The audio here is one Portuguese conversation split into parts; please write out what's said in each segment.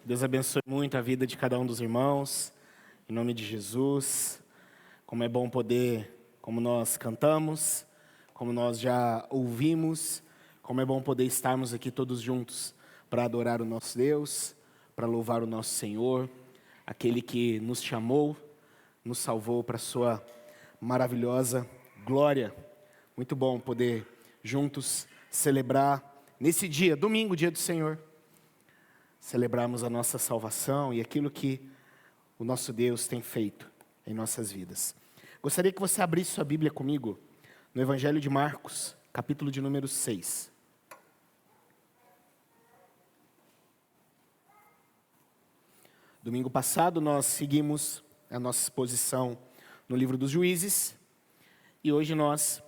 Deus abençoe muito a vida de cada um dos irmãos, em nome de Jesus. Como é bom poder, como nós cantamos, como nós já ouvimos, como é bom poder estarmos aqui todos juntos para adorar o nosso Deus, para louvar o nosso Senhor, aquele que nos chamou, nos salvou para a sua maravilhosa glória. Muito bom poder juntos celebrar nesse dia, domingo, dia do Senhor, celebrarmos a nossa salvação e aquilo que o nosso Deus tem feito em nossas vidas. Gostaria que você abrisse sua Bíblia comigo no Evangelho de Marcos, capítulo de número 6. Domingo passado nós seguimos a nossa exposição no livro dos Juízes e hoje nós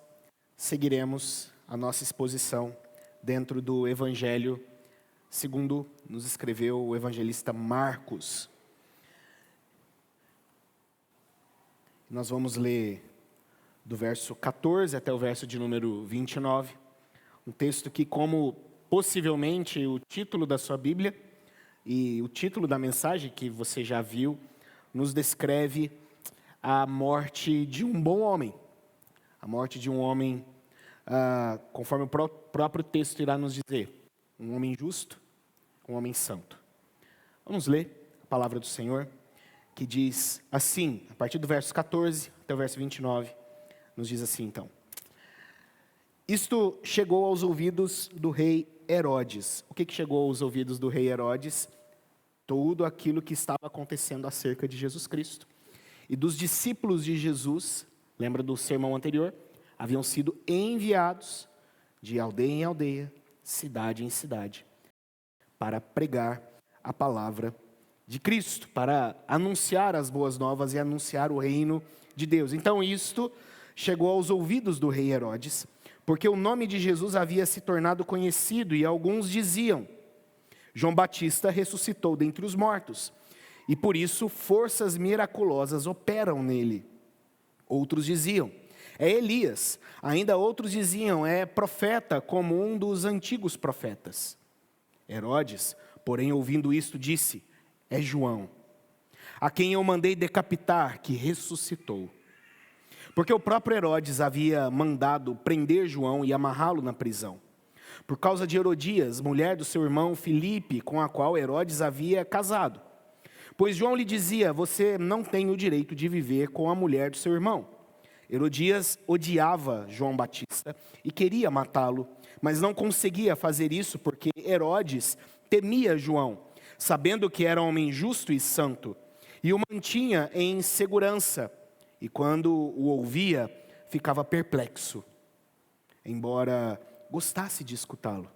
seguiremos a nossa exposição dentro do Evangelho segundo nos escreveu o evangelista Marcos. Nós vamos ler do verso 14 até o verso de número 29, um texto que, como possivelmente o título da sua Bíblia e o título da mensagem que você já viu, nos descreve a morte de um bom homem. A morte de um homem, conforme o próprio texto irá nos dizer, um homem justo, um homem santo. Vamos ler a palavra do Senhor, que diz assim, a partir do verso 14 até o verso 29, nos diz assim então. Isto chegou aos ouvidos do rei Herodes. O que chegou aos ouvidos do rei Herodes? Tudo aquilo que estava acontecendo acerca de Jesus Cristo. E dos discípulos de Jesus, lembra do sermão anterior? Haviam sido enviados de aldeia em aldeia, cidade em cidade, para pregar a palavra de Cristo, para anunciar as boas novas e anunciar o reino de Deus. Então isto chegou aos ouvidos do rei Herodes, porque o nome de Jesus havia se tornado conhecido e alguns diziam, João Batista ressuscitou dentre os mortos, e por isso forças miraculosas operam nele. Outros diziam, é Elias. Ainda outros diziam, é profeta como um dos antigos profetas. Herodes, porém, ouvindo isto, disse, é João, a quem eu mandei decapitar, que ressuscitou. Porque o próprio Herodes havia mandado prender João e amarrá-lo na prisão, por causa de Herodias, mulher do seu irmão Filipe, com a qual Herodes havia casado. Pois João lhe dizia, você não tem o direito de viver com a mulher do seu irmão. Herodias odiava João Batista e queria matá-lo, mas não conseguia fazer isso porque Herodes temia João, sabendo que era um homem justo e santo, e o mantinha em segurança, e quando o ouvia, ficava perplexo, embora gostasse de escutá-lo.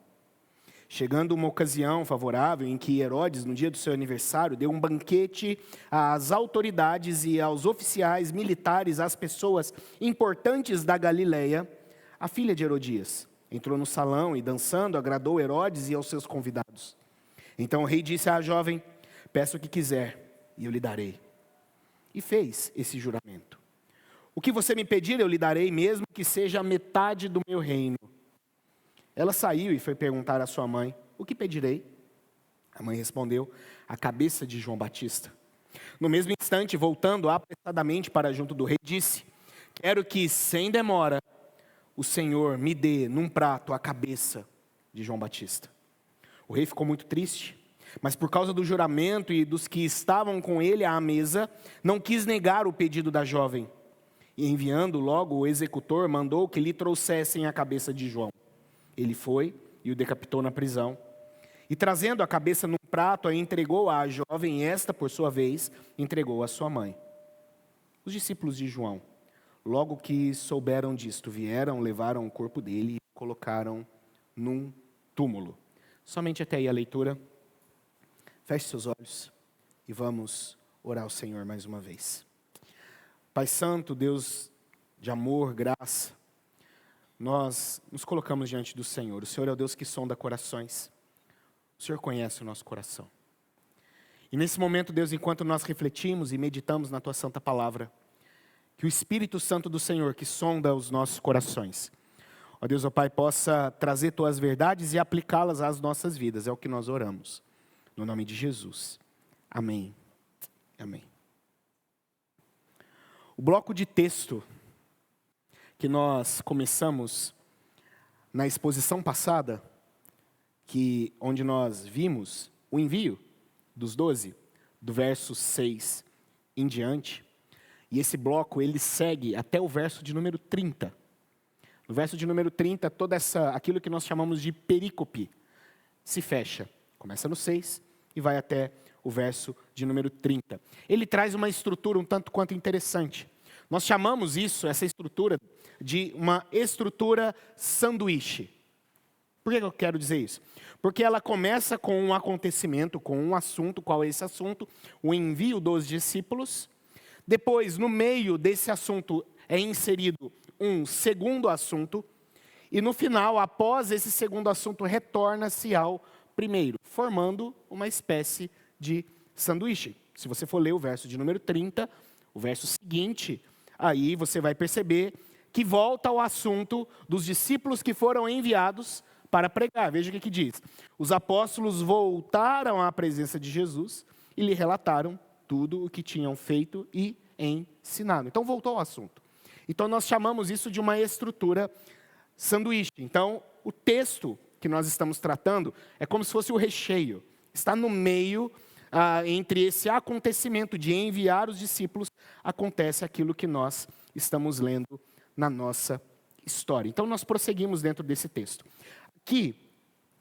Chegando uma ocasião favorável em que Herodes, no dia do seu aniversário, deu um banquete às autoridades e aos oficiais militares, às pessoas importantes da Galileia, a filha de Herodias entrou no salão e, dançando, agradou Herodes e aos seus convidados. Então o rei disse à jovem, peça o que quiser e eu lhe darei. E fez esse juramento. O que você me pedir eu lhe darei, mesmo que seja a metade do meu reino. Ela saiu e foi perguntar à sua mãe, o que pedirei? A mãe respondeu, a cabeça de João Batista. No mesmo instante, voltando apressadamente para junto do rei, disse, quero que, sem demora, o Senhor me dê num prato a cabeça de João Batista. O rei ficou muito triste, mas por causa do juramento e dos que estavam com ele à mesa, não quis negar o pedido da jovem. E enviando logo o executor, mandou que lhe trouxessem a cabeça de João. Ele foi e o decapitou na prisão. E trazendo a cabeça num prato, a entregou à jovem, e esta, por sua vez, entregou à sua mãe. Os discípulos de João, logo que souberam disto, vieram, levaram o corpo dele e colocaram num túmulo. Somente até aí a leitura. Feche seus olhos e vamos orar ao Senhor mais uma vez. Pai Santo, Deus de amor, graça, nós nos colocamos diante do Senhor. O Senhor é o Deus que sonda corações. O Senhor conhece o nosso coração. E nesse momento, Deus, enquanto nós refletimos e meditamos na Tua Santa Palavra, que o Espírito Santo do Senhor, que sonda os nossos corações, ó Deus, ó Pai, possa trazer Tuas verdades e aplicá-las às nossas vidas. É o que nós oramos. no nome de Jesus. Amém. Amém. O bloco de texto que nós começamos na exposição passada, onde nós vimos o envio dos 12, do verso 6 em diante, e esse bloco ele segue até o verso de número 30. No verso de número 30, aquilo que nós chamamos de perícope se fecha. Começa no 6 e vai até o verso de número 30. Ele traz uma estrutura um tanto quanto interessante. Nós chamamos essa estrutura, de uma estrutura sanduíche. Por que eu quero dizer isso? Porque ela começa com um acontecimento, com um assunto. Qual é esse assunto? O envio dos discípulos. Depois, no meio desse assunto, é inserido um segundo assunto. E no final, após esse segundo assunto, retorna-se ao primeiro, formando uma espécie de sanduíche. Se você for ler o verso de número 30, o verso seguinte, aí você vai perceber que volta ao assunto dos discípulos que foram enviados para pregar. Veja o que diz. Os apóstolos voltaram à presença de Jesus e lhe relataram tudo o que tinham feito e ensinado. Então voltou ao assunto. Então nós chamamos isso de uma estrutura sanduíche. Então o texto que nós estamos tratando é como se fosse o recheio. Está no meio, entre esse acontecimento de enviar os discípulos, acontece aquilo que nós estamos lendo na nossa história. Então nós prosseguimos dentro desse texto. Aqui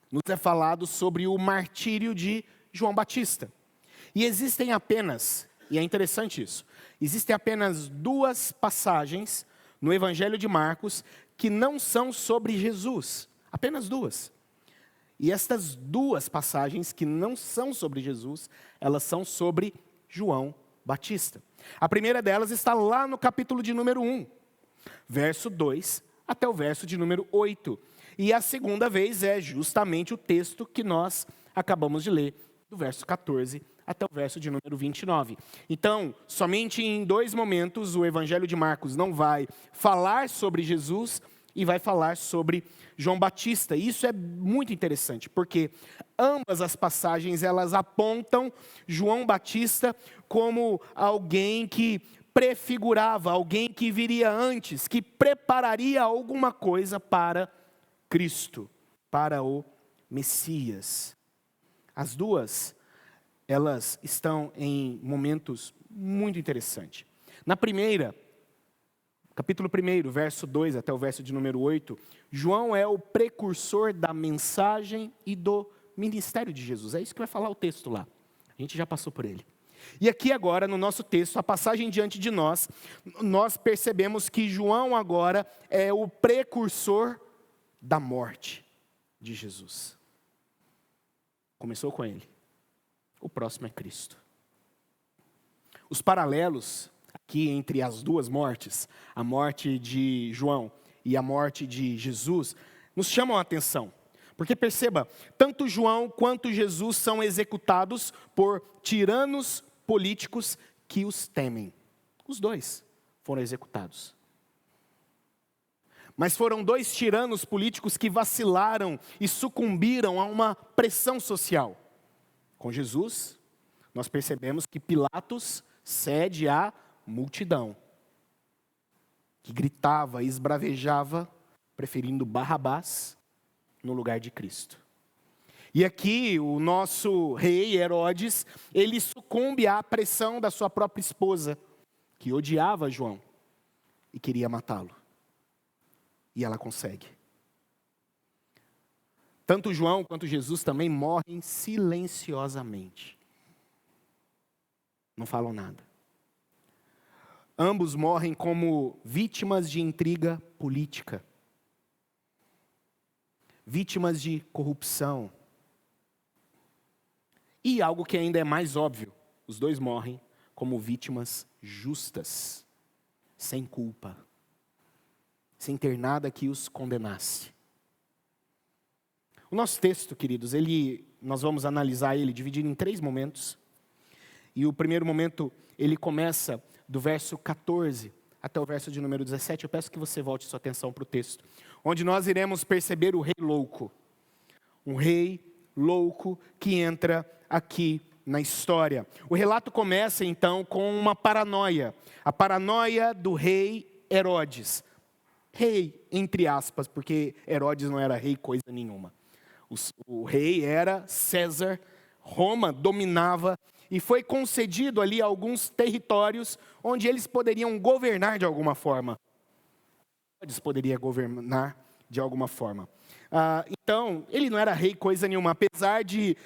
nos é falado sobre o martírio de João Batista. E existem apenas, e é interessante isso, existem apenas 2 passagens no Evangelho de Marcos que não são sobre Jesus. Apenas 2. E estas 2 passagens que não são sobre Jesus, elas são sobre João Batista. A primeira delas está lá no capítulo de número 1, verso 2 até o verso de número 8. E a segunda vez é justamente o texto que nós acabamos de ler, do verso 14 até o verso de número 29. Então, somente em 2 momentos o Evangelho de Marcos não vai falar sobre Jesus e vai falar sobre João Batista. E isso é muito interessante, porque ambas as passagens elas apontam João Batista como alguém que prefigurava, alguém que viria antes, que prepararia alguma coisa para Cristo, para o Messias. As 2, elas estão em momentos muito interessantes. Na primeira, capítulo 1, verso 2 até o verso de número 8, João é o precursor da mensagem e do ministério de Jesus. É isso que vai falar o texto lá. A gente já passou por ele. E aqui agora, no nosso texto, a passagem diante de nós, nós percebemos que João agora é o precursor da morte de Jesus. Começou com ele. O próximo é Cristo. Os paralelos aqui entre as 2 mortes, a morte de João e a morte de Jesus, nos chamam a atenção. Porque perceba, tanto João quanto Jesus são executados por tiranos políticos que os temem. Os 2 foram executados. Mas foram 2 tiranos políticos que vacilaram e sucumbiram a uma pressão social. Com Jesus, nós percebemos que Pilatos cede à multidão, que gritava e esbravejava, preferindo Barrabás no lugar de Cristo. E aqui o nosso rei Herodes, ele sucumbe à pressão da sua própria esposa, que odiava João e queria matá-lo. E ela consegue. Tanto João quanto Jesus também morrem silenciosamente. Não falam nada. Ambos morrem como vítimas de intriga política. Vítimas de corrupção. E algo que ainda é mais óbvio, os 2 morrem como vítimas justas, sem culpa, sem ter nada que os condenasse. O nosso texto, queridos, nós vamos analisar ele dividido em 3 momentos. E o primeiro momento, ele começa do verso 14 até o verso de número 17. Eu peço que você volte sua atenção para o texto, onde nós iremos perceber o rei louco. Um rei louco que entra aqui na história. O relato começa então com uma paranoia. A paranoia do rei Herodes. Rei, entre aspas, porque Herodes não era rei coisa nenhuma. O rei era César, Roma dominava e foi concedido ali alguns territórios onde eles poderiam governar de alguma forma. Herodes poderia governar de alguma forma. Então, ele não era rei coisa nenhuma, apesar de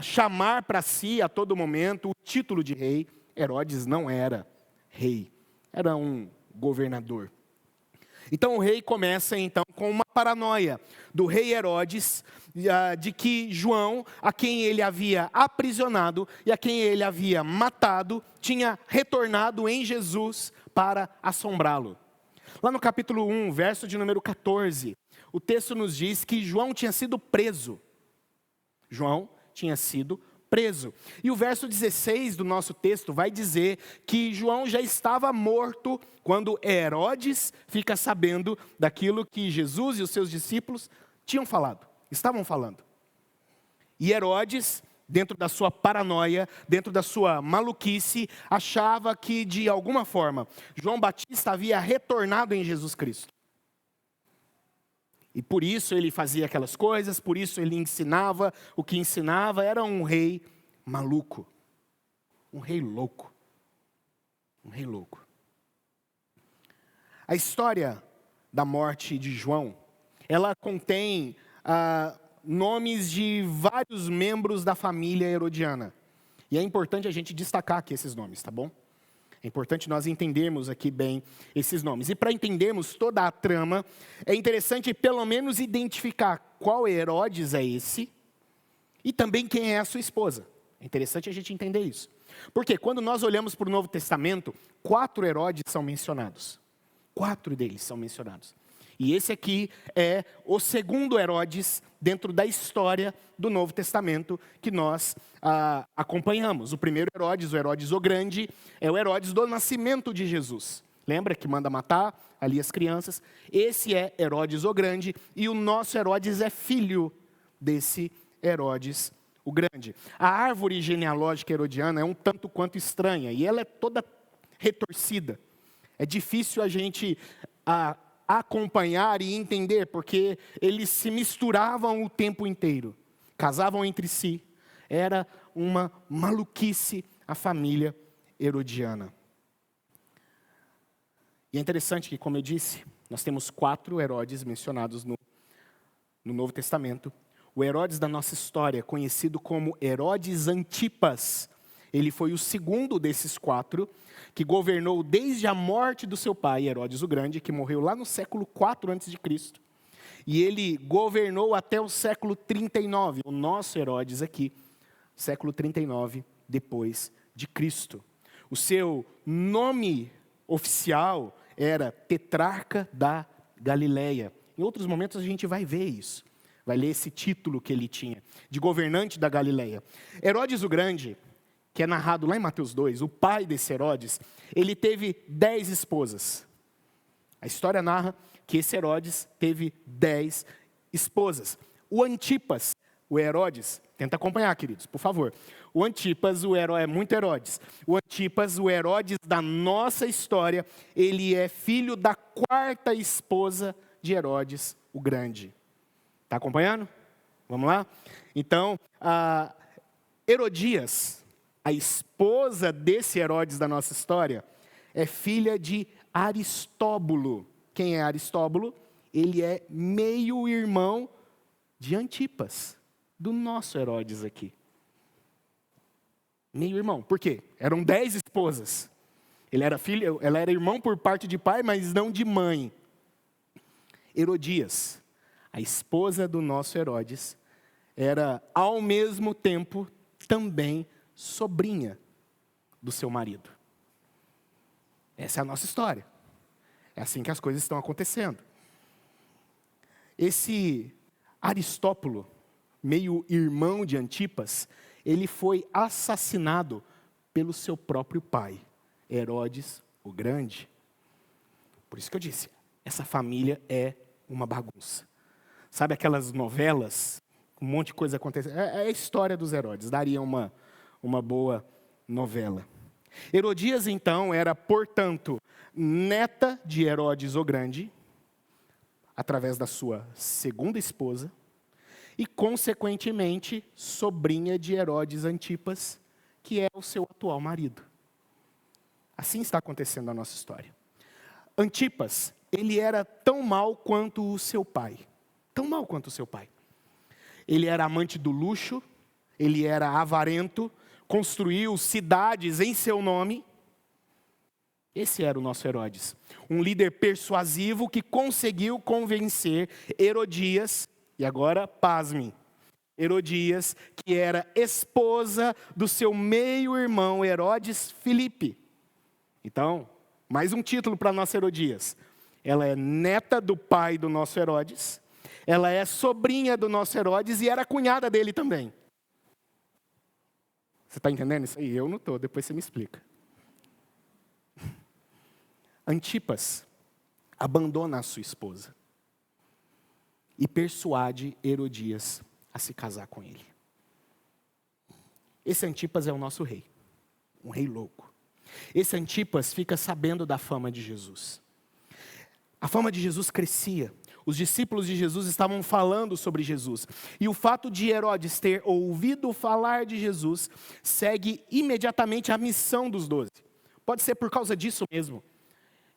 chamar para si a todo momento o título de rei, Herodes não era rei, era um governador. Então o rei começa então com uma paranoia do rei Herodes, de que João, a quem ele havia aprisionado e a quem ele havia matado, tinha retornado em Jesus para assombrá-lo. Lá no capítulo 1, verso de número 14, o texto nos diz que João tinha sido preso. João tinha sido preso. E o verso 16 do nosso texto vai dizer que João já estava morto quando Herodes fica sabendo daquilo que Jesus e os seus discípulos estavam falando. E Herodes, dentro da sua paranoia, dentro da sua maluquice, achava que de alguma forma João Batista havia retornado em Jesus Cristo. E por isso ele fazia aquelas coisas, por isso ele ensinava o que ensinava. Era um rei maluco, um rei louco, um rei louco. A história da morte de João, ela contém nomes de vários membros da família herodiana. E é importante a gente destacar aqui esses nomes, tá bom? É importante nós entendermos aqui bem esses nomes. E para entendermos toda a trama, é interessante pelo menos identificar qual Herodes é esse e também quem é a sua esposa. É interessante a gente entender isso. Porque quando nós olhamos para o Novo Testamento, 4 Herodes são mencionados. 4 deles são mencionados. E esse aqui é o segundo Herodes dentro da história do Novo Testamento que nós acompanhamos. O primeiro Herodes, o Herodes o Grande, é o Herodes do nascimento de Jesus. Lembra que manda matar ali as crianças? Esse é Herodes o Grande e o nosso Herodes é filho desse Herodes o Grande. A árvore genealógica herodiana é um tanto quanto estranha e ela é toda retorcida. É difícil a gente acompanhar e entender, porque eles se misturavam o tempo inteiro, casavam entre si, era uma maluquice a família herodiana. E é interessante que, como eu disse, nós temos 4 Herodes mencionados no Novo Testamento. O Herodes da nossa história, conhecido como Herodes Antipas, ele foi o segundo desses 4, que governou desde a morte do seu pai, Herodes o Grande, que morreu lá no século 4 a.C. E ele governou até o século 39, o nosso Herodes aqui, século 39 depois de Cristo. O seu nome oficial era Tetrarca da Galileia. Em outros momentos a gente vai ver isso, vai ler esse título que ele tinha, de governante da Galileia. Herodes o Grande, que é narrado lá em Mateus 2, o pai desse Herodes, ele teve 10 esposas. A história narra que esse Herodes teve 10 esposas. O Antipas, o Herodes, tenta acompanhar, queridos, por favor. O Antipas, é muito Herodes. O Antipas, o Herodes da nossa história, ele é filho da 4ª esposa de Herodes o Grande. Está acompanhando? Vamos lá? Então, Herodias, a esposa desse Herodes da nossa história, é filha de Aristóbulo. Quem é Aristóbulo? Ele é meio-irmão de Antipas, do nosso Herodes aqui. Meio-irmão. Por quê? Eram 10 esposas. Ela era irmão por parte de pai, mas não de mãe. Herodias, a esposa do nosso Herodes, era ao mesmo tempo também sobrinha do seu marido. Essa é a nossa história. É assim que as coisas estão acontecendo. Esse Aristóbulo, meio irmão de Antipas, ele foi assassinado pelo seu próprio pai, Herodes o Grande. Por isso que eu disse, essa família é uma bagunça. Sabe aquelas novelas Um monte de coisa acontecendo. É a história dos Herodes, daria uma boa novela. Herodias, então, era, portanto, neta de Herodes o Grande, através da sua segunda esposa, e, consequentemente, sobrinha de Herodes Antipas, que é o seu atual marido. Assim está acontecendo a nossa história. Antipas, ele era tão mau quanto o seu pai. Tão mau quanto o seu pai. Ele era amante do luxo, ele era avarento, construiu cidades em seu nome. Esse era o nosso Herodes. Um líder persuasivo que conseguiu convencer Herodias, e agora, pasmem, Herodias, que era esposa do seu meio-irmão Herodes Filipe. Então, mais um título para nossa Herodias. Ela é neta do pai do nosso Herodes, ela é sobrinha do nosso Herodes e era cunhada dele também. Você está entendendo isso aí? Eu não estou, depois você me explica. Antipas abandona a sua esposa e persuade Herodias a se casar com ele. Esse Antipas é o nosso rei, um rei louco. Esse Antipas fica sabendo da fama de Jesus. A fama de Jesus crescia. Os discípulos de Jesus estavam falando sobre Jesus. E o fato de Herodes ter ouvido falar de Jesus segue imediatamente a missão dos 12. Pode ser por causa disso mesmo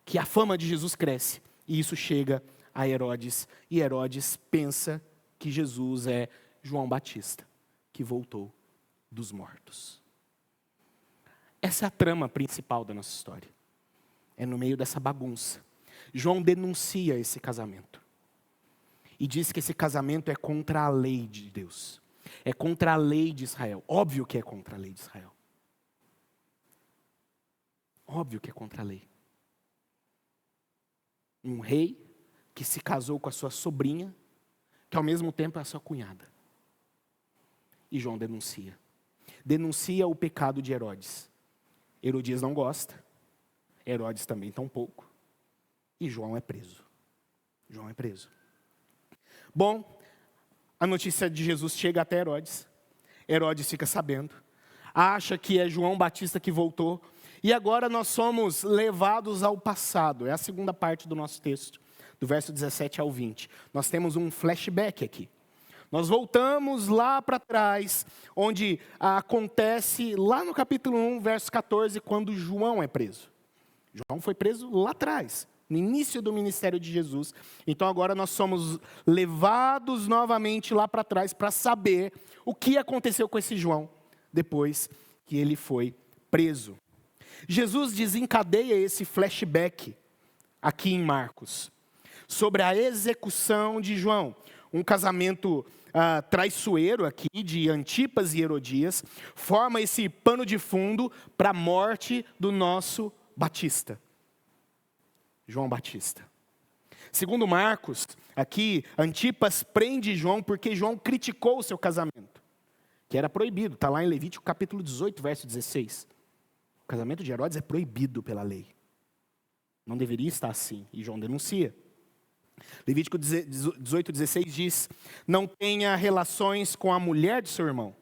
que a fama de Jesus cresce. E isso chega a Herodes. E Herodes pensa que Jesus é João Batista, que voltou dos mortos. Essa é a trama principal da nossa história. É no meio dessa bagunça. João denuncia esse casamento. E diz que esse casamento é contra a lei de Deus. É contra a lei de Israel. Óbvio que é contra a lei de Israel. Óbvio que é contra a lei. Um rei que se casou com a sua sobrinha, que ao mesmo tempo é a sua cunhada. E João denuncia. Denuncia o pecado de Herodes. Herodias não gosta. Herodes também tampouco. E João é preso. João é preso. Bom, a notícia de Jesus chega até Herodes. Herodes fica sabendo. Acha que é João Batista que voltou. E agora nós somos levados ao passado. É a segunda parte do nosso texto, do verso 17 ao 20. Nós temos um flashback aqui. Nós voltamos lá para trás, onde acontece lá no capítulo 1, verso 14, quando João é preso. João foi preso lá atrás, no início do ministério de Jesus. Então agora nós somos levados novamente lá para trás para saber o que aconteceu com esse João depois que ele foi preso. Jesus desencadeia esse flashback aqui em Marcos sobre a execução de João. Um casamento traiçoeiro aqui de Antipas e Herodias forma esse pano de fundo para a morte do nosso Batista. João Batista. Segundo Marcos, aqui Antipas prende João porque João criticou o seu casamento, que era proibido. Está lá em Levítico capítulo 18, verso 16. O casamento de Herodes é proibido pela lei. Não deveria estar assim. E João denuncia. Levítico 18, 16 diz: não tenha relações com a mulher de seu irmão.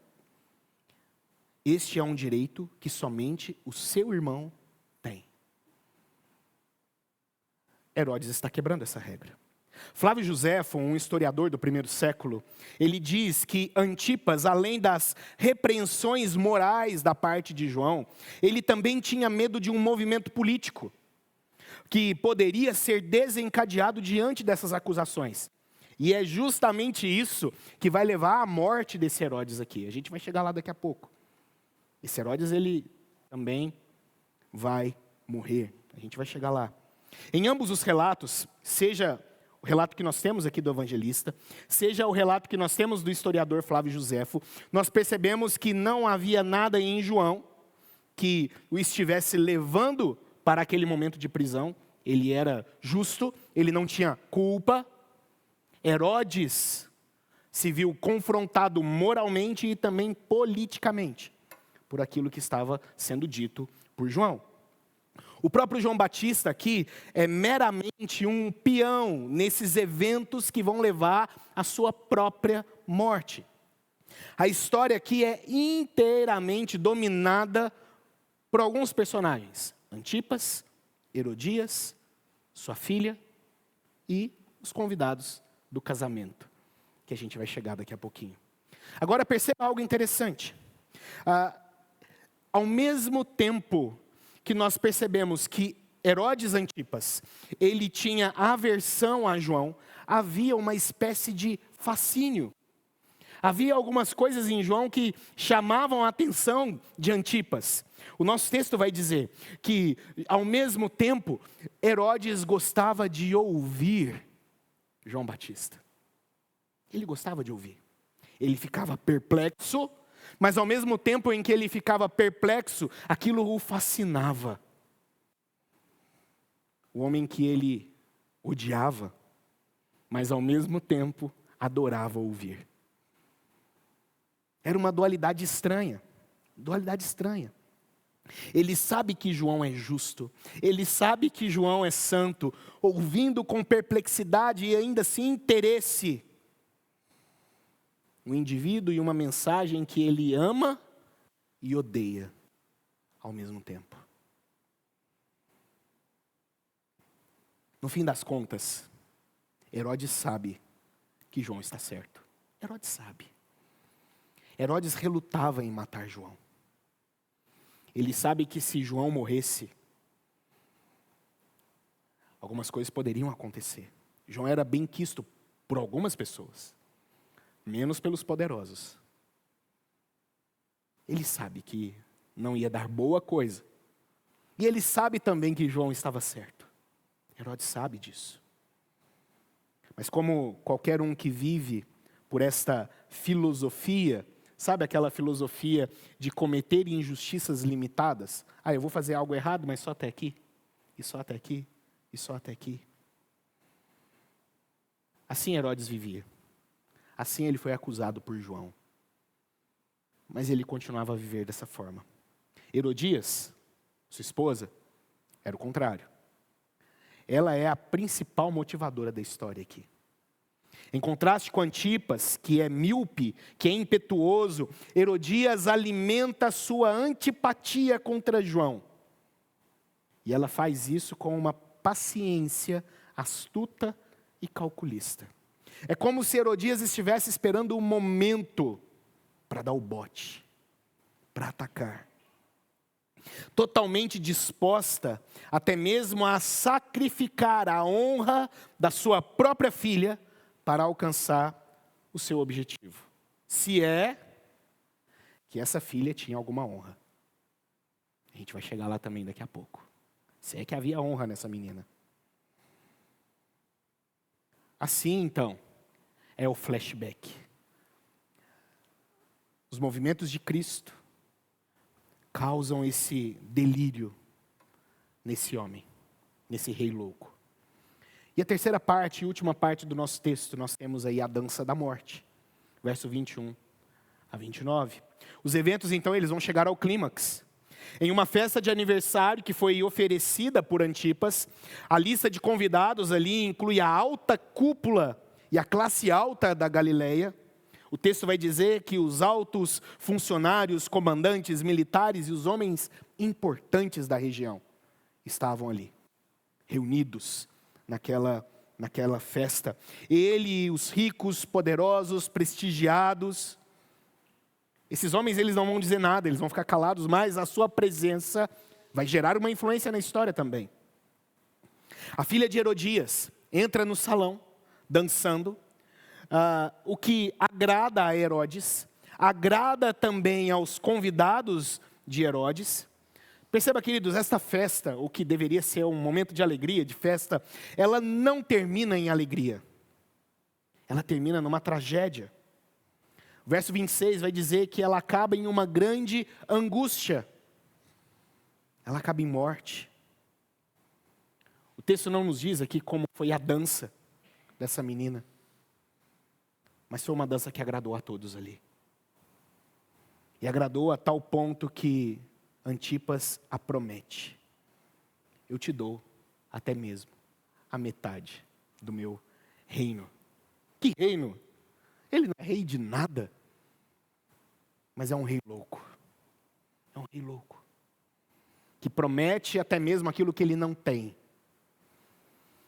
Este é um direito que somente o seu irmão tem. Herodes está quebrando essa regra. Flávio Joséfo, um historiador do primeiro século, ele diz que Antipas, além das repreensões morais da parte de João, ele também tinha medo de um movimento político que poderia ser desencadeado diante dessas acusações. E é justamente isso que vai levar à morte desse Herodes aqui. A gente vai chegar lá daqui a pouco. Esse Herodes, ele também vai morrer. A gente vai chegar lá. Em ambos os relatos, seja o relato que nós temos aqui do evangelista, seja o relato que nós temos do historiador Flávio Joséfo, nós percebemos que não havia nada em João que o estivesse levando para aquele momento de prisão. Ele era justo, ele não tinha culpa. Herodes se viu confrontado moralmente e também politicamente por aquilo que estava sendo dito por João. O próprio João Batista aqui é meramente um peão nesses eventos que vão levar à sua própria morte. A história aqui é inteiramente dominada por alguns personagens: Antipas, Herodias, sua filha e os convidados do casamento, que a gente vai chegar daqui a pouquinho. Agora perceba algo interessante. Ao mesmo tempo que nós percebemos que Herodes Antipas, ele tinha aversão a João, havia uma espécie de fascínio. Havia algumas coisas em João que chamavam a atenção de Antipas. O nosso texto vai dizer que, ao mesmo tempo, Herodes gostava de ouvir João Batista. Ele gostava de ouvir. Ele ficava perplexo, mas ao mesmo tempo em que ele ficava perplexo, aquilo o fascinava. O homem que ele odiava, mas ao mesmo tempo adorava ouvir. Era uma dualidade estranha. Ele sabe que João é justo, ele sabe que João é santo, ouvindo com perplexidade e ainda assim interesse. Um indivíduo e uma mensagem que ele ama e odeia ao mesmo tempo. No fim das contas, Herodes sabe que João está certo. Herodes sabe. Herodes relutava em matar João. Ele sabe que se João morresse, algumas coisas poderiam acontecer. João era bem quisto por algumas pessoas, menos pelos poderosos. Ele sabe que não ia dar boa coisa. E ele sabe também que João estava certo. Herodes sabe disso. Mas como qualquer um que vive por esta filosofia, sabe aquela filosofia de cometer injustiças limitadas? Eu vou fazer algo errado, mas só até aqui, e só até aqui, e só até aqui. Assim Herodes vivia. Assim ele foi acusado por João. Mas ele continuava a viver dessa forma. Herodias, sua esposa, era o contrário. Ela é a principal motivadora da história aqui. Em contraste com Antipas, que é míope, que é impetuoso, Herodias alimenta sua antipatia contra João. E ela faz isso com uma paciência astuta e calculista. É como se Herodias estivesse esperando um momento para dar o bote, para atacar. Totalmente disposta até mesmo a sacrificar a honra da sua própria filha para alcançar o seu objetivo. Se é que essa filha tinha alguma honra. A gente vai chegar lá também daqui a pouco. Se é que havia honra nessa menina. Assim, então, é o flashback. Os movimentos de Cristo causam esse delírio nesse homem, nesse rei louco. E a terceira parte e última parte do nosso texto, nós temos aí a dança da morte. Verso 21 a 29. Os eventos, então, eles vão chegar ao clímax. Em uma festa de aniversário que foi oferecida por Antipas, a lista de convidados ali inclui a alta cúpula e a classe alta da Galileia. O texto vai dizer que os altos funcionários, comandantes, militares e os homens importantes da região estavam ali, reunidos naquela festa. Ele, os ricos, poderosos, prestigiados. Esses homens, eles não vão dizer nada, eles vão ficar calados, mas a sua presença vai gerar uma influência na história também. A filha de Herodias entra no salão, dançando. O que agrada a Herodes, agrada também aos convidados de Herodes. Perceba, queridos, esta festa, o que deveria ser um momento de alegria, de festa, ela não termina em alegria. Ela termina numa tragédia. O verso 26 vai dizer que ela acaba em uma grande angústia. Ela acaba em morte. O texto não nos diz aqui como foi a dança dessa menina. Mas foi uma dança que agradou a todos ali. E agradou a tal ponto que Antipas a promete. eu te dou até mesmo a metade do meu reino. Que reino? Ele não é rei de nada, mas é um rei louco. É um rei louco, que promete até mesmo aquilo que ele não tem,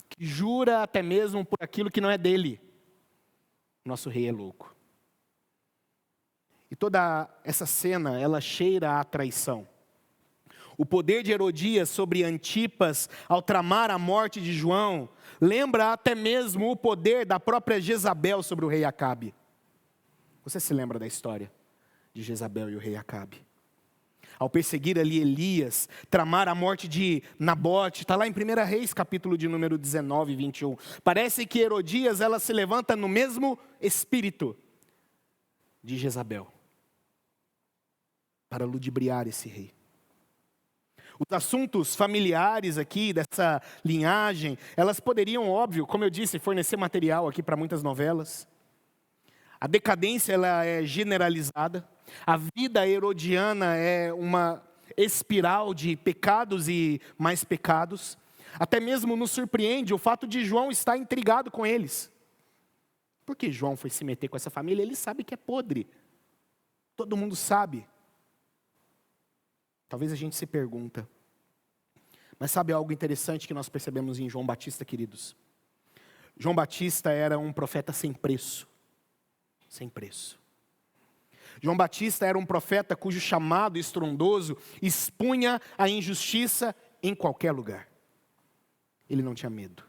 que jura até mesmo por aquilo que não é dele. Nosso rei é louco. E toda essa cena, ela cheira a traição. O poder de Herodias sobre Antipas, ao tramar a morte de João, lembra até mesmo o poder da própria Jezabel sobre o rei Acabe. Você se lembra da história de Jezabel e o rei Acabe? Ao perseguir ali Elias, tramar a morte de Nabote, está lá em 1 Reis, capítulo de número 19 e 21. Parece que Herodias, ela se levanta no mesmo espírito de Jezabel, para ludibriar esse rei. Os assuntos familiares aqui, dessa linhagem, elas poderiam, óbvio, como eu disse, fornecer material aqui para muitas novelas. A decadência, ela é generalizada. A vida herodiana é uma espiral de pecados e mais pecados. Até mesmo nos surpreende o fato de João estar intrigado com eles. Por que João foi se meter com essa família? Ele sabe que é podre. Todo mundo sabe. Talvez a gente se pergunta. Mas sabe algo interessante que nós percebemos em João Batista, queridos? João Batista era um profeta sem preço. Sem preço. João Batista era um profeta cujo chamado estrondoso expunha a injustiça em qualquer lugar. Ele não tinha medo.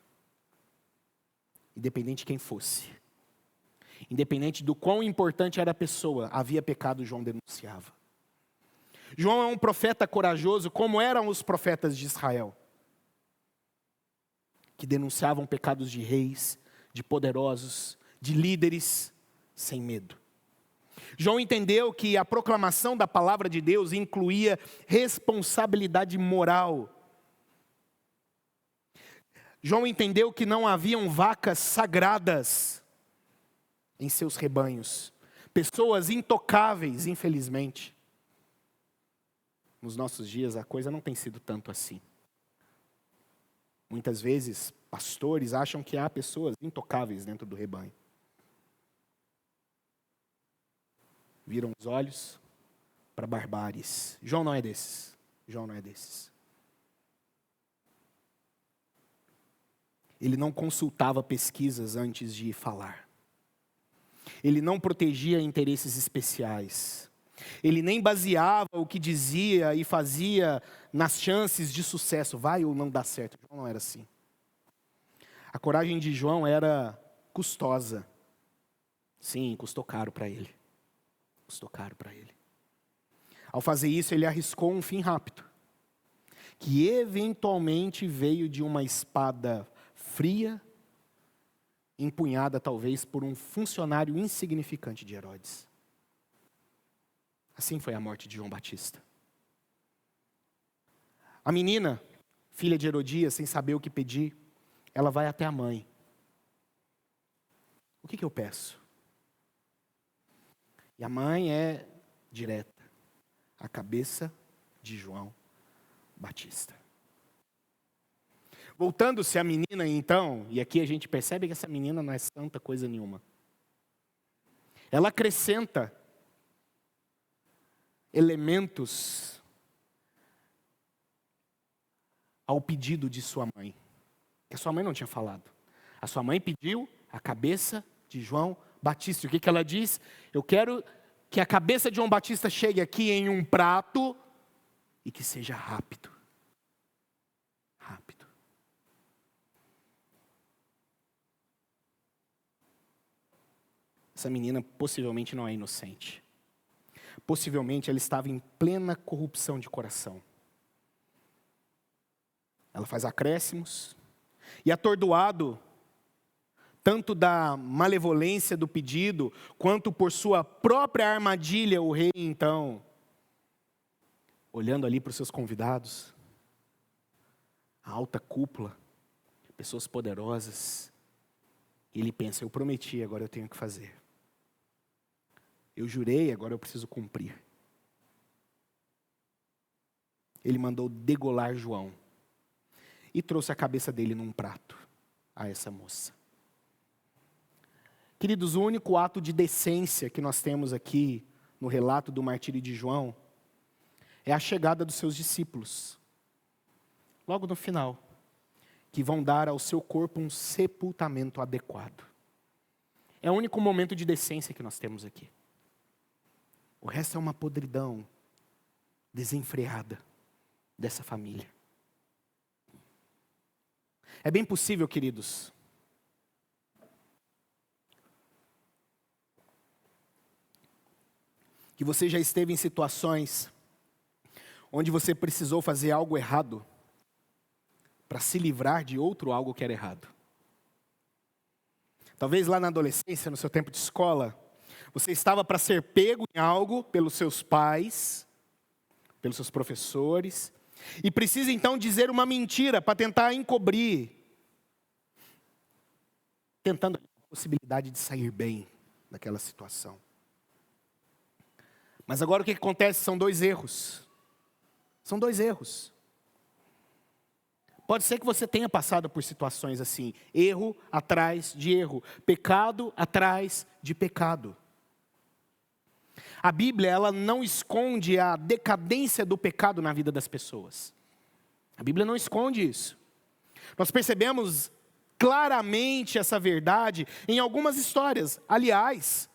Independente de quem fosse. Independente do quão importante era a pessoa, havia pecado, João denunciava. João é um profeta corajoso, como eram os profetas de Israel, que denunciavam pecados de reis, de poderosos, de líderes, sem medo. João entendeu que a proclamação da palavra de Deus incluía responsabilidade moral. João entendeu que não haviam vacas sagradas em seus rebanhos, pessoas intocáveis, infelizmente. Nos nossos dias a coisa não tem sido tanto assim. Muitas vezes, pastores acham que há pessoas intocáveis dentro do rebanho. Viram os olhos para barbáries. João não é desses. João não é desses. Ele não consultava pesquisas antes de falar. Ele não protegia interesses especiais. Ele nem baseava o que dizia e fazia nas chances de sucesso. Vai ou não dá certo. João não era assim. A coragem de João era custosa. Sim, custou caro para ele. Custou caro para ele. Ao fazer isso, ele arriscou um fim rápido, que eventualmente veio de uma espada fria, empunhada talvez por um funcionário insignificante de Herodes. Assim foi a morte de João Batista. A menina, filha de Herodias, sem saber o que pedir, ela vai até a mãe. O que eu peço? E a mãe é direta. A cabeça de João Batista. Voltando-se à menina então, e aqui a gente percebe que essa menina não é santa coisa nenhuma. Ela acrescenta elementos ao pedido de sua mãe, que a sua mãe não tinha falado. A sua mãe pediu a cabeça de João Batista. O que ela diz? Eu quero que a cabeça de João Batista chegue aqui em um prato e que seja rápido. Rápido. Essa menina possivelmente não é inocente. Possivelmente ela estava em plena corrupção de coração. Ela faz acréscimos e, atordoado tanto da malevolência do pedido, quanto por sua própria armadilha, o rei então, olhando ali para os seus convidados, a alta cúpula, pessoas poderosas, ele pensa, eu prometi, agora eu tenho que fazer. Eu jurei, agora eu preciso cumprir. Ele mandou degolar João. e trouxe a cabeça dele num prato a essa moça. Queridos, o único ato de decência que nós temos aqui no relato do martírio de João é a chegada dos seus discípulos, logo no final, que vão dar ao seu corpo um sepultamento adequado. É o único momento de decência que nós temos aqui. O resto é uma podridão desenfreada dessa família. É bem possível, queridos, que você já esteve em situações onde você precisou fazer algo errado para se livrar de outro algo que era errado. Talvez lá na adolescência, no seu tempo de escola, você estava para ser pego em algo pelos seus pais, pelos seus professores, e precisa então dizer uma mentira para tentar encobrir, tentando a possibilidade de sair bem daquela situação. Mas agora o que acontece? São dois erros. São dois erros. Pode ser que você tenha passado por situações assim, erro atrás de erro, pecado atrás de pecado. A Bíblia, ela não esconde a decadência do pecado na vida das pessoas. A Bíblia não esconde isso. Nós percebemos claramente essa verdade em algumas histórias. Aliás,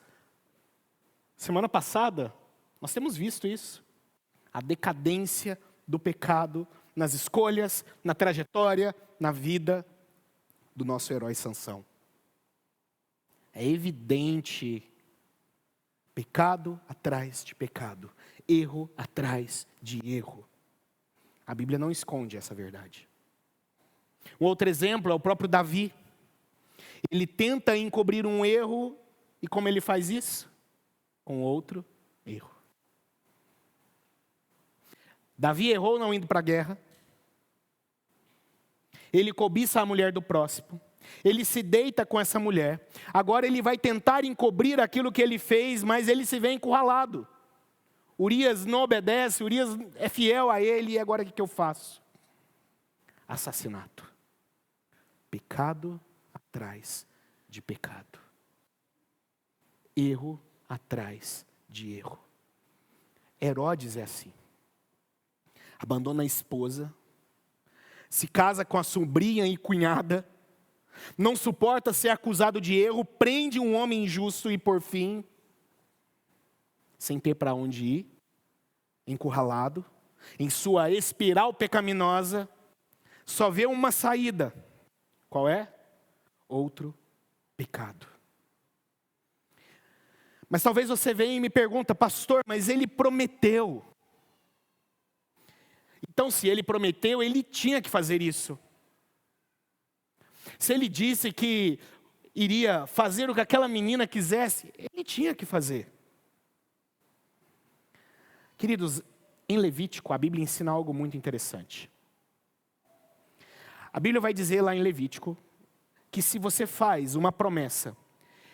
semana passada, nós temos visto isso. A decadência do pecado nas escolhas, na trajetória, na vida do nosso herói Sansão. É evidente, pecado atrás de pecado, erro atrás de erro. A Bíblia não esconde essa verdade. Um outro exemplo é o próprio Davi. Ele tenta encobrir um erro, e como ele faz isso? Com outro erro. Davi errou não indo para a guerra. Ele cobiça a mulher do próximo. Ele se deita com essa mulher. Agora ele vai tentar encobrir aquilo que ele fez, mas ele se vê encurralado. Urias não obedece, Urias é fiel a ele, e agora o que eu faço? Assassinato. Pecado atrás de pecado. Erro atrás de erro. Herodes é assim. Abandona a esposa, se casa com a sobrinha e cunhada, não suporta ser acusado de erro, prende um homem injusto e por fim, sem ter para onde ir, encurralado, em sua espiral pecaminosa, só vê uma saída. Qual é? Outro pecado. Mas talvez você venha e me pergunta, pastor, mas ele prometeu. Então, se ele prometeu, ele tinha que fazer isso. Se ele disse que iria fazer o que aquela menina quisesse, ele tinha que fazer. Queridos, em Levítico, a Bíblia ensina algo muito interessante. A Bíblia vai dizer lá em Levítico, que se você faz uma promessa,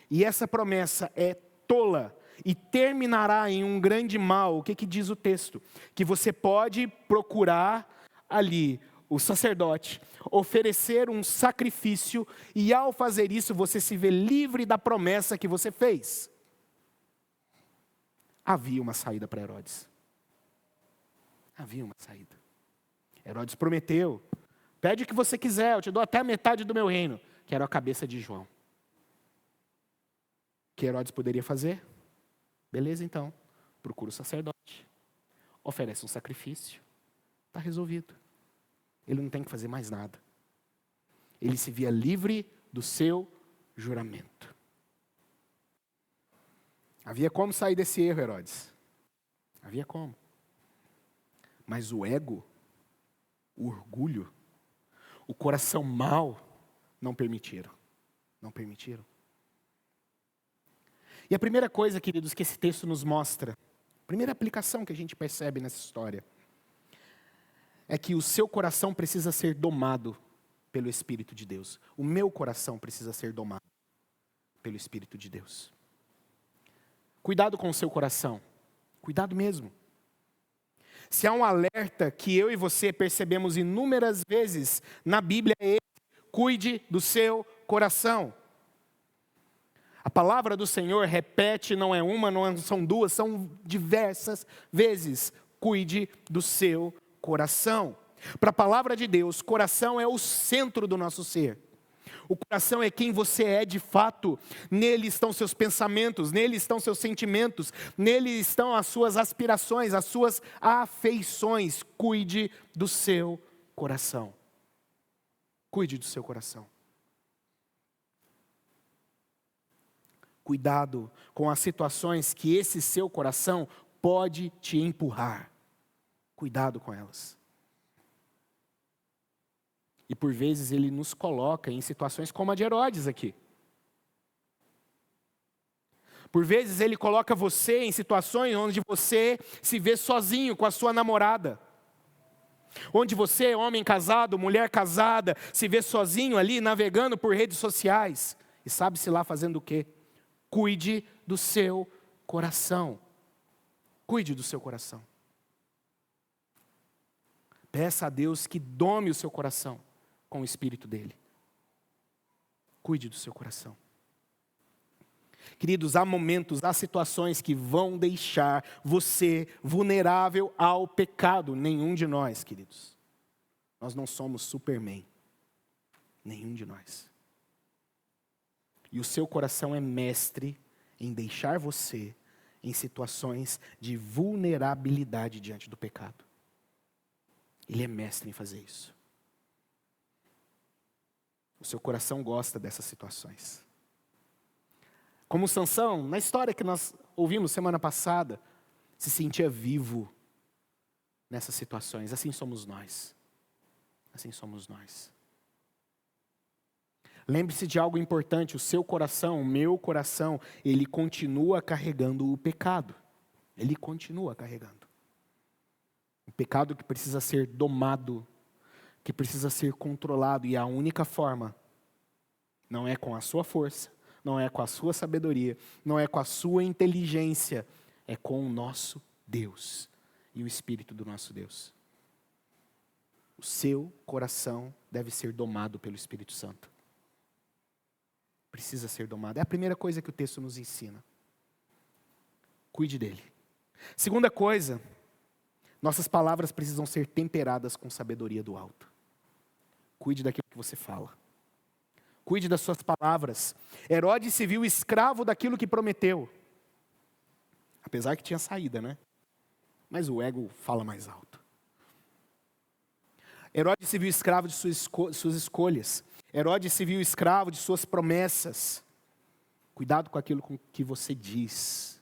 e essa promessa é tola, e terminará em um grande mal, o que diz o texto? Que você pode procurar ali o sacerdote, oferecer um sacrifício, e ao fazer isso você se vê livre da promessa que você fez. Havia uma saída para Herodes. Havia uma saída. Herodes prometeu, pede o que você quiser, eu te dou até a metade do meu reino, que era a cabeça de João. O que Herodes poderia fazer? Beleza, então, procura o sacerdote, oferece um sacrifício, está resolvido. Ele não tem que fazer mais nada. Ele se via livre do seu juramento. Havia como sair desse erro, Herodes? Havia como. Mas o ego, o orgulho, o coração mau, não permitiram. Não permitiram. E a primeira coisa, queridos, que esse texto nos mostra, a primeira aplicação que a gente percebe nessa história, é que o seu coração precisa ser domado pelo Espírito de Deus. O meu coração precisa ser domado pelo Espírito de Deus. Cuidado com o seu coração. Cuidado mesmo. Se há um alerta que eu e você percebemos inúmeras vezes na Bíblia, é esse: cuide do seu coração. A palavra do Senhor repete, não é uma, não são duas, são diversas vezes: cuide do seu coração. Para a palavra de Deus, coração é o centro do nosso ser. O coração é quem você é de fato. Nele estão seus pensamentos, nele estão seus sentimentos, nele estão as suas aspirações, as suas afeições. Cuide do seu coração. Cuide do seu coração. Cuidado com as situações que esse seu coração pode te empurrar. Cuidado com elas. E por vezes ele nos coloca em situações como a de Herodes aqui. Por vezes ele coloca você em situações onde você se vê sozinho com a sua namorada. Onde você, homem casado, mulher casada, se vê sozinho ali navegando por redes sociais. E sabe-se lá fazendo o quê? Cuide do seu coração. Cuide do seu coração. Peça a Deus que dome o seu coração com o Espírito dele. Cuide do seu coração. Queridos, há momentos, há situações que vão deixar você vulnerável ao pecado. Nenhum de nós, queridos. Nós não somos Superman. Nenhum de nós. E o seu coração é mestre em deixar você em situações de vulnerabilidade diante do pecado. Ele é mestre em fazer isso. O seu coração gosta dessas situações. Como Sansão, na história que nós ouvimos semana passada, se sentia vivo nessas situações. Assim somos nós. Assim somos nós. Lembre-se de algo importante: o seu coração, o meu coração, ele continua carregando o pecado. Ele continua carregando. O pecado que precisa ser domado, que precisa ser controlado, e a única forma não é com a sua força, não é com a sua sabedoria, não é com a sua inteligência, é com o nosso Deus e o Espírito do nosso Deus. O seu coração deve ser domado pelo Espírito Santo. Precisa ser domado. É a primeira coisa que o texto nos ensina. Cuide dele. Segunda coisa, nossas palavras precisam ser temperadas com sabedoria do alto. Cuide daquilo que você fala. Cuide das suas palavras. Herodes se viu escravo daquilo que prometeu. Apesar que tinha saída, né? Mas o ego fala mais alto. Herodes se viu escravo de suas escolhas. Herodes se viu escravo de suas promessas. Cuidado com aquilo que você diz.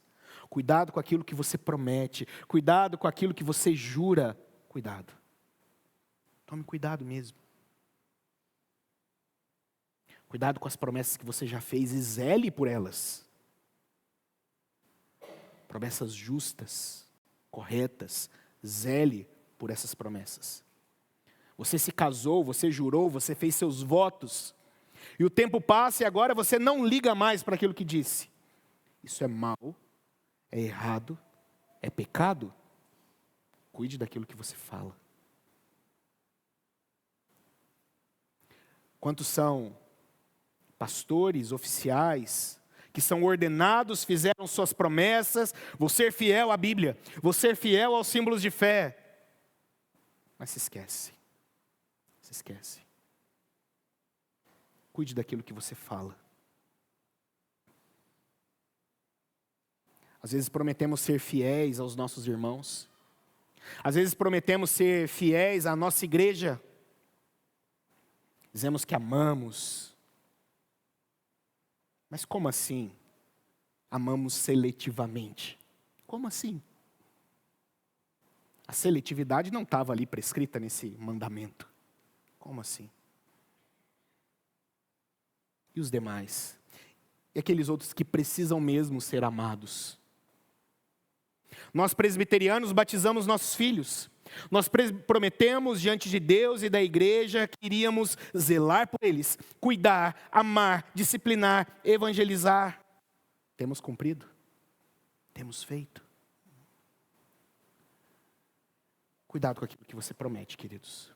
Cuidado com aquilo que você promete. Cuidado com aquilo que você jura. Cuidado. Tome cuidado mesmo. Cuidado com as promessas que você já fez e zele por elas. Promessas justas, corretas. Zele por essas promessas. Você se casou, você jurou, você fez seus votos. E o tempo passa e agora você não liga mais para aquilo que disse. Isso é mal, é errado, é pecado. Cuide daquilo que você fala. Quantos são pastores, oficiais, que são ordenados, fizeram suas promessas, vou ser fiel à Bíblia, vou ser fiel aos símbolos de fé, mas se esquece. Se esquece. Cuide daquilo que você fala. Às vezes prometemos ser fiéis aos nossos irmãos. Às vezes prometemos ser fiéis à nossa igreja. Dizemos que amamos. Mas como assim? Amamos seletivamente. Como assim? A seletividade não estava ali prescrita nesse mandamento. Como assim? E os demais? E aqueles outros que precisam mesmo ser amados? Nós presbiterianos batizamos nossos filhos. Nós prometemos diante de Deus e da igreja que iríamos zelar por eles, cuidar, amar, disciplinar, evangelizar. Temos cumprido? Temos feito? Cuidado com aquilo que você promete, queridos.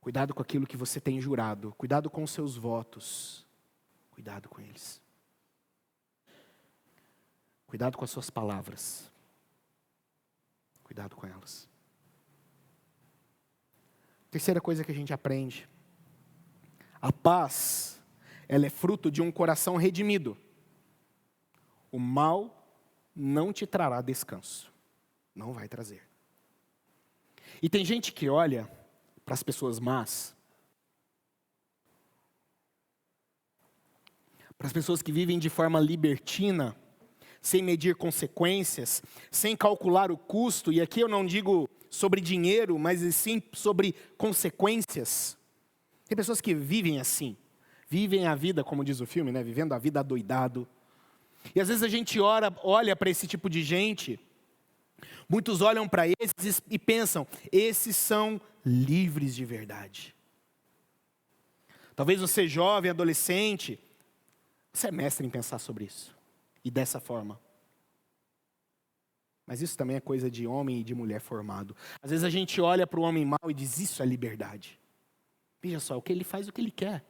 Cuidado com aquilo que você tem jurado. Cuidado com os seus votos. Cuidado com eles. Cuidado com as suas palavras. Cuidado com elas. Terceira coisa que a gente aprende. A paz, ela é fruto de um coração redimido. O mal não te trará descanso. Não vai trazer. E tem gente que olha para as pessoas más, para as pessoas que vivem de forma libertina, sem medir consequências, sem calcular o custo, e aqui eu não digo sobre dinheiro, mas sim sobre consequências. Tem pessoas que vivem assim, vivem a vida, como diz o filme, né? Vivendo a vida adoidado. E às vezes a gente olha para esse tipo de gente, muitos olham para esses e pensam, esses são livres de verdade. Talvez você jovem, adolescente, você é mestre em pensar sobre isso. E dessa forma. Mas isso também é coisa de homem e de mulher formado. Às vezes a gente olha para o homem mau e diz, isso é liberdade. Veja só, o que ele faz, o que ele quer.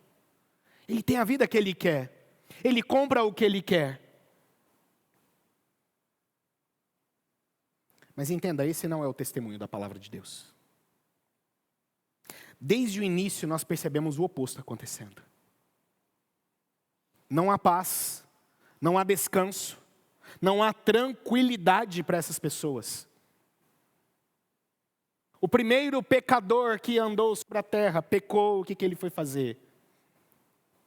Ele tem a vida que ele quer. Ele compra o que ele quer. Mas entenda, esse não é o testemunho da palavra de Deus. Desde o início nós percebemos o oposto acontecendo. Não há paz, não há descanso, não há tranquilidade para essas pessoas. O primeiro pecador que andou sobre a terra, pecou, o que ele foi fazer?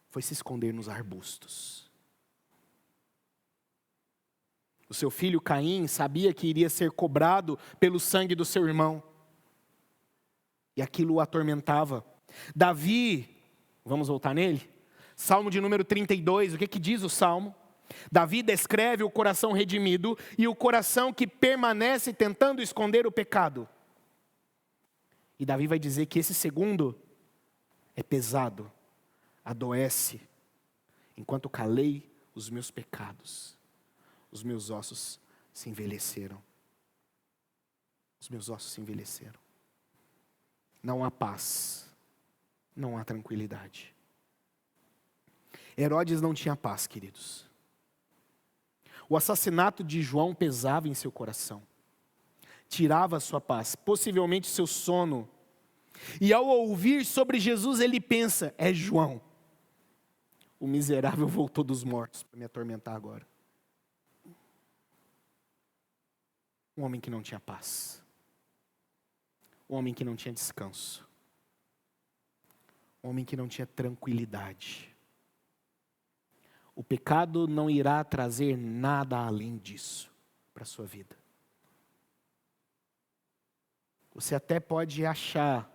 Foi se esconder nos arbustos. O seu filho Caim sabia que iria ser cobrado pelo sangue do seu irmão. E aquilo o atormentava. Davi, vamos voltar nele? Salmo de número 32, o que diz o Salmo? Davi descreve o coração redimido e o coração que permanece tentando esconder o pecado. E Davi vai dizer que esse segundo é pesado, adoece, enquanto calei os meus pecados. Os meus ossos se envelheceram. Os meus ossos se envelheceram. Não há paz. Não há tranquilidade. Herodes não tinha paz, queridos. O assassinato de João pesava em seu coração. Tirava a sua paz, possivelmente seu sono. E ao ouvir sobre Jesus, ele pensa, é João. O miserável voltou dos mortos para me atormentar agora. Um homem que não tinha paz. Um homem que não tinha descanso. Um homem que não tinha tranquilidade. O pecado não irá trazer nada além disso para a sua vida. Você até pode achar,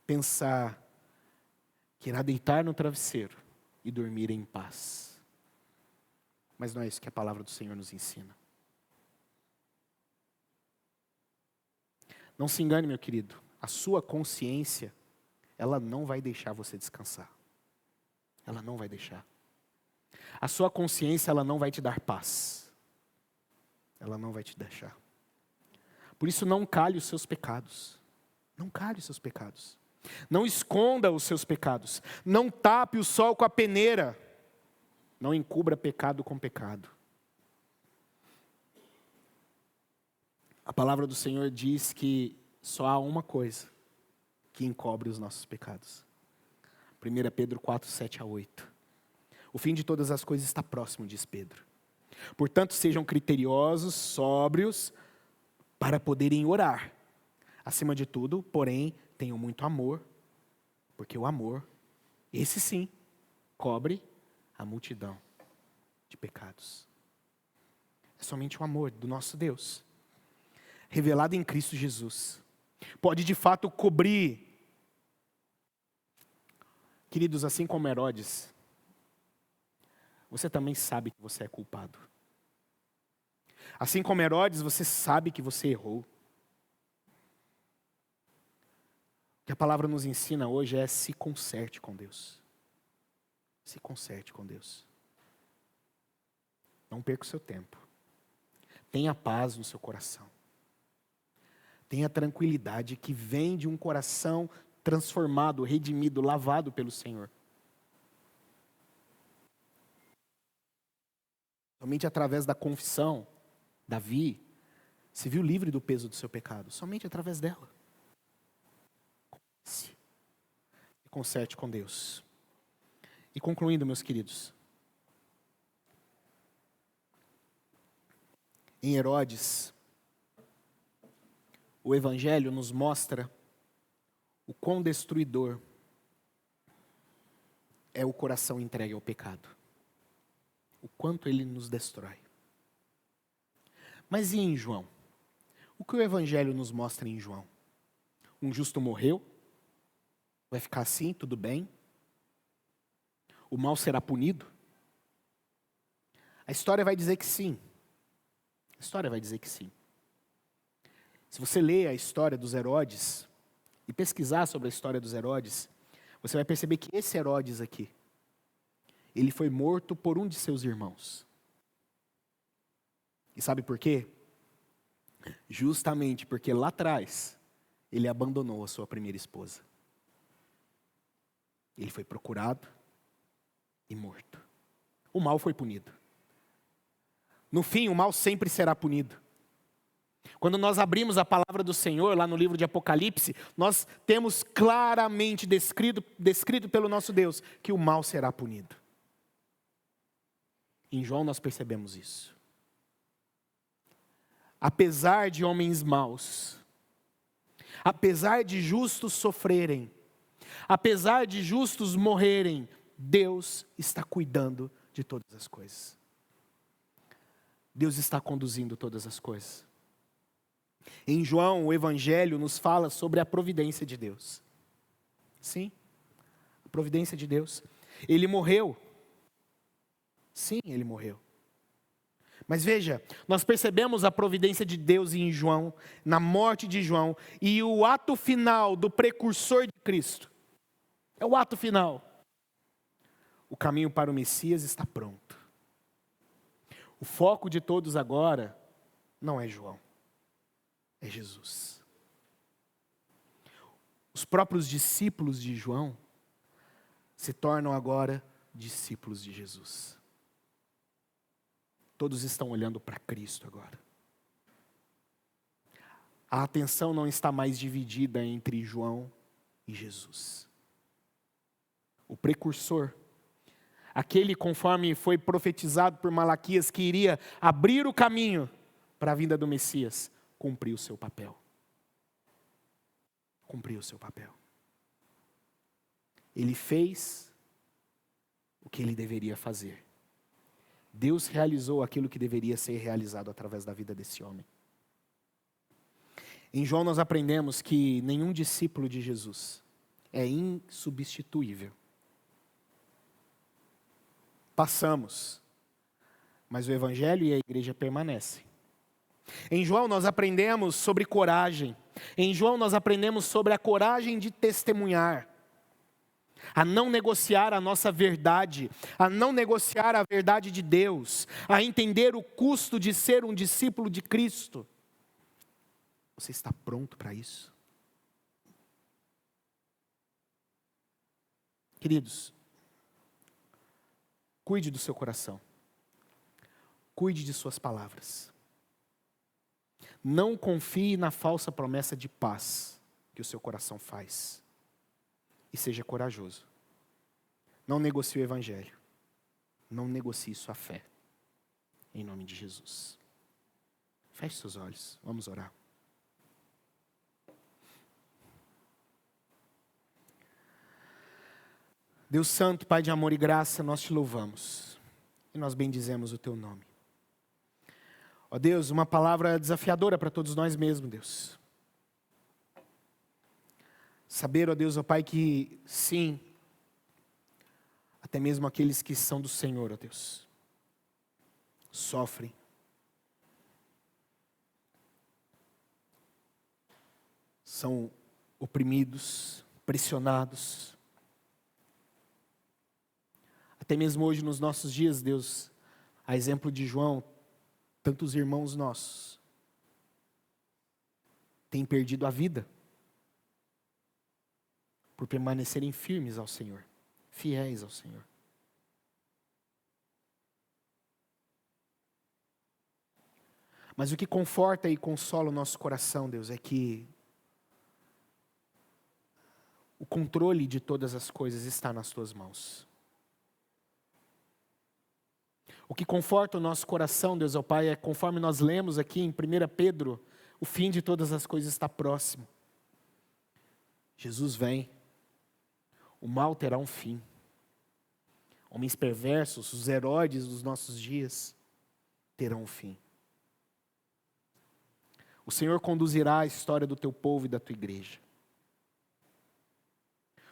pensar, que irá deitar no travesseiro e dormir em paz. Mas não é isso que a palavra do Senhor nos ensina. Não se engane, meu querido, a sua consciência, ela não vai deixar você descansar. Ela não vai deixar. A sua consciência, ela não vai te dar paz. Ela não vai te deixar. Por isso, não cale os seus pecados. Não cale os seus pecados. Não esconda os seus pecados. Não tape o sol com a peneira. Não encubra pecado com pecado. A palavra do Senhor diz que só há uma coisa que encobre os nossos pecados. 1 Pedro 4, 7 a 8. O fim de todas as coisas está próximo, diz Pedro. Portanto, sejam criteriosos, sóbrios, para poderem orar. Acima de tudo, porém, tenham muito amor, porque o amor, esse sim, cobre a multidão de pecados. É somente o amor do nosso Deus, revelado em Cristo Jesus, pode de fato cobrir. Queridos, assim como Herodes, você também sabe que você é culpado. Assim como Herodes, você sabe que você errou. O que a palavra nos ensina hoje é se conserte com Deus. Se conserte com Deus. Não perca o seu tempo. Tenha paz no seu coração. Tenha tranquilidade que vem de um coração transformado, redimido, lavado pelo Senhor. Somente através da confissão, Davi se viu livre do peso do seu pecado. Somente através dela. Se conserte com Deus. E concluindo, meus queridos. Em Herodes, o Evangelho nos mostra o quão destruidor é o coração entregue ao pecado. O quanto ele nos destrói. Mas e em João? O que o Evangelho nos mostra em João? Um justo morreu? Vai ficar assim, tudo bem? O mal será punido? A história vai dizer que sim. A história vai dizer que sim. Se você ler a história dos Herodes e pesquisar sobre a história dos Herodes, você vai perceber que esse Herodes aqui, ele foi morto por um de seus irmãos. E sabe por quê? Justamente porque lá atrás, ele abandonou a sua primeira esposa. Ele foi procurado e morto. O mal foi punido. No fim, o mal sempre será punido. Quando nós abrimos a palavra do Senhor, lá no livro de Apocalipse, nós temos claramente descrito pelo nosso Deus, que o mal será punido. Em João nós percebemos isso. Apesar de homens maus, apesar de justos sofrerem, apesar de justos morrerem, Deus está cuidando de todas as coisas. Deus está conduzindo todas as coisas. Em João, o Evangelho nos fala sobre a providência de Deus. Sim, a providência de Deus. Ele morreu. Sim, ele morreu. Mas veja, nós percebemos a providência de Deus em João, na morte de João, e o ato final do precursor de Cristo. É o ato final. O caminho para o Messias está pronto. O foco de todos agora não é João, é Jesus. Os próprios discípulos de João se tornam agora discípulos de Jesus. Todos estão olhando para Cristo agora. A atenção não está mais dividida entre João e Jesus. O precursor, aquele conforme foi profetizado por Malaquias, que iria abrir o caminho para a vinda do Messias, cumpriu o seu papel. Cumpriu o seu papel. Ele fez o que ele deveria fazer. Deus realizou aquilo que deveria ser realizado através da vida desse homem. Em João nós aprendemos que nenhum discípulo de Jesus é insubstituível. Passamos, mas o Evangelho e a igreja permanecem. Em João nós aprendemos sobre coragem. Em João nós aprendemos sobre a coragem de testemunhar. A não negociar a nossa verdade, a não negociar a verdade de Deus, a entender o custo de ser um discípulo de Cristo. Você está pronto para isso? Queridos, cuide do seu coração. Cuide de suas palavras. Não confie na falsa promessa de paz que o seu coração faz. E seja corajoso. Não negocie o Evangelho. Não negocie sua fé. Em nome de Jesus. Feche seus olhos. Vamos orar. Deus Santo, Pai de amor e graça, nós te louvamos. E nós bendizemos o teu nome. Ó Deus, uma palavra desafiadora para todos nós mesmos, Deus. Saber, ó Deus, ó Pai, que sim, até mesmo aqueles que são do Senhor, ó Deus, sofrem. São oprimidos, pressionados. Até mesmo hoje, nos nossos dias, Deus, a exemplo de João, tantos irmãos nossos têm perdido a vida por permanecerem firmes ao Senhor, fiéis ao Senhor. Mas o que conforta e consola o nosso coração, Deus, é que o controle de todas as coisas está nas tuas mãos. O que conforta o nosso coração, Deus, ó Pai, é conforme nós lemos aqui em 1 Pedro, o fim de todas as coisas está próximo. Jesus vem, o mal terá um fim. Homens perversos, os Herodes dos nossos dias, terão um fim. O Senhor conduzirá a história do teu povo e da tua igreja.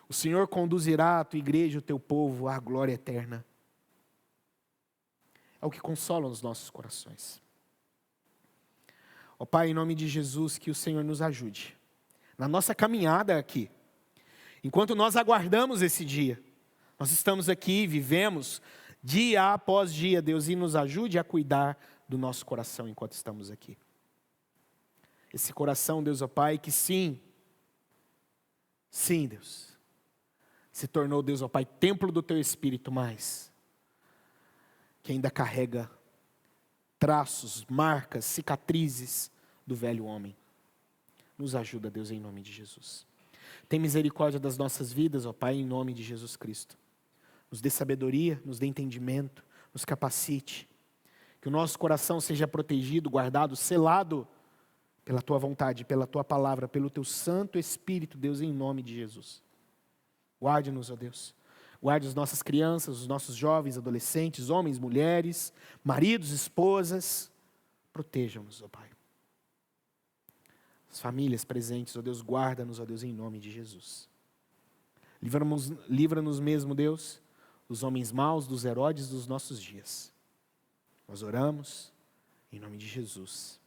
O Senhor conduzirá a tua igreja e o teu povo à glória eterna. É o que consola os nossos corações. Ó Pai, em nome de Jesus, que o Senhor nos ajude na nossa caminhada aqui. Enquanto nós aguardamos esse dia, nós estamos aqui, vivemos dia após dia, Deus, e nos ajude a cuidar do nosso coração enquanto estamos aqui. Esse coração, Deus, ó Pai, que sim, Deus, se tornou, Deus, ó Pai, templo do Teu Espírito, mas que ainda carrega traços, marcas, cicatrizes do velho homem. Nos ajuda, Deus, em nome de Jesus. Tem misericórdia das nossas vidas, ó Pai, em nome de Jesus Cristo. Nos dê sabedoria, nos dê entendimento, nos capacite. Que o nosso coração seja protegido, guardado, selado pela Tua vontade, pela Tua palavra, pelo Teu Santo Espírito, Deus, em nome de Jesus. Guarde-nos, ó Deus. Guarde as nossas crianças, os nossos jovens, adolescentes, homens, mulheres, maridos, esposas. Protejam-nos, ó Pai. As famílias presentes, ó Deus, guarda-nos, ó Deus, em nome de Jesus. Livra-nos mesmo, Deus, dos homens maus, dos Herodes dos nossos dias. Nós oramos em nome de Jesus.